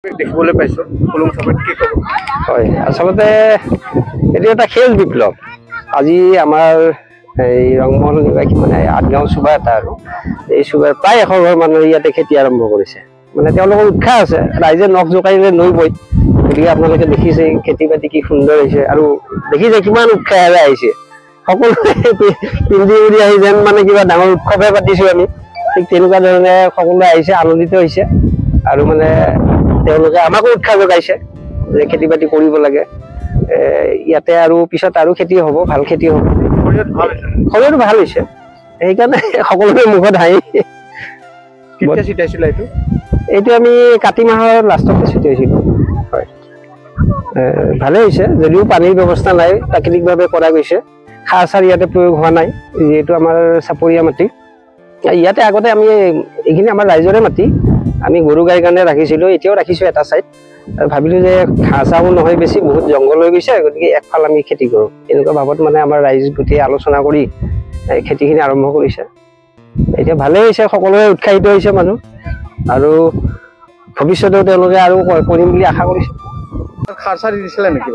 দেখিবলৈ পাইছো ফুলুং চাপৰিত কি ক'ব? হয়, আচলতে এটি এটা সেউজ বিপ্লৱ। আজি আমাৰ এই ৰংমহল নিবাসী মানে আঠগাঁও চুবা এটা আৰু এই চুবাৰ প্ৰায় 100 ঘৰ মানুহে ইয়াতে খেতি আৰম্ভ কৰিছে। মানে তেওঁলোকৰ উৎসাহ আছে, ৰাইজে নখ জোকাৰিলে নৈ বয়। গতিকে আপোনালোকে দেখিছে খেতি বাতি কি সুন্দৰ হৈছে আৰু দেখিছে কিমান উৎসাহেৰে আহিছে। সকলোৱে পিন্ধি উৰি আহি যেন মানে কিবা ডাঙৰ উৎসৱে পাতিছো আমি, ঠিক তেনেকুৱা ধৰণে সকলোৱে আহিছে, আনন্দিত হৈছে আৰু মানে তেওঁলোকে আমাকো উৎসাহ যোগাইছে যে খেতি বাতি কৰিব লাগে। ইয়াতে আৰু পিছত আৰু খেতি হ'ব, ভাল খেতি হ'ব। শৰীৰটো ভাল হৈছে, সেইকাৰণে সকলোৰে মুখত হাঁহি। কেতিয়া ছিটাইছিলে এইটো? এইটো আমি কাতি মাহৰ লাষ্টতে ছিটাইছিলোঁ। হয়, ভালেই হৈছে, যদিও পানীৰ ব্যৱস্থা নাই, প্ৰাকৃতিকভাৱে কৰা গৈছে। সাৰ চাৰ ইয়াতে প্ৰয়োগ হোৱা নাই, যিহেতু আমাৰ চাপৰীয়া মাটি। ইয়াতে আগতে আমি এইখিনি আমাৰ ৰাইজৰে মাটি, আমি গৰু গাইৰ কাৰণে ৰাখিছিলোঁ, এতিয়াও ৰাখিছোঁ এটা চাইড। ভাবিলোঁ যে ঘাঁহ চাহো নহয় বেছি, বহুত জংঘল হৈ গৈছে, গতিকে একফাল আমি খেতি কৰোঁ। এনেকুৱা ভাৱত মানে আমাৰ ৰাইজ গোটেই আলোচনা কৰি খেতিখিনি আৰম্ভ কৰিছে। এতিয়া ভালেই হৈছে, সকলোৱে উৎসাহিত হৈছে মানুহ, আৰু ভৱিষ্যতেও তেওঁলোকে আৰু কৰিম বুলি আশা কৰিছে। সাৰ চাৰ দিছিলে নেকি?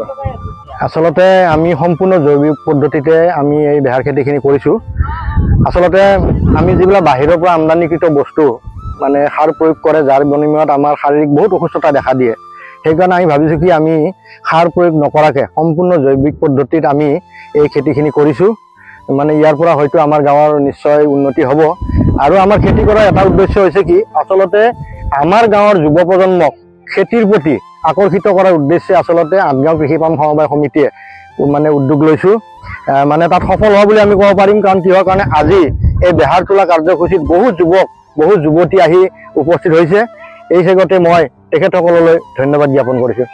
আচলতে আমি সম্পূৰ্ণ জৈৱিক পদ্ধতিতে আমি এই বেহাৰ খেতিখিনি কৰিছোঁ। আচলতে আমি যিবিলাক বাহিৰৰ পৰা আমদানিকৃত বস্তু মানে সাৰ প্ৰয়োগ কৰে, যাৰ বিনিময়ত আমাৰ শাৰীৰিক বহুত অসুস্থতা দেখা দিয়ে, সেইকাৰণে আমি ভাবিছোঁ কি আমি সাৰ প্ৰয়োগ নকৰাকৈ সম্পূৰ্ণ জৈৱিক পদ্ধতিত আমি এই খেতিখিনি কৰিছোঁ। মানে ইয়াৰ পৰা হয়তো আমাৰ গাঁৱৰ নিশ্চয় উন্নতি হ'ব। আৰু আমাৰ খেতি কৰাৰ এটা উদ্দেশ্য হৈছে কি, আচলতে আমাৰ গাঁৱৰ যুৱ প্ৰজন্মক খেতিৰ প্ৰতি আকৰ্ষিত কৰাৰ উদ্দেশ্যে আচলতে আঠগাঁও কৃষি পাম সমবায় সমিতিয়ে মানে উদ্যোগ লৈছোঁ। মানে তাত সফল হোৱা বুলি আমি ক'ব পাৰিম, কাৰণ কিহৰ কাৰণে আজি এই বেহাৰ তোলা কাৰ্যসূচীত বহুত যুৱক বহুত যুৱতী আহি উপস্থিত হৈছে। এই চেগতে মই তেখেতসকললৈ ধন্যবাদ জ্ঞাপন কৰিছোঁ।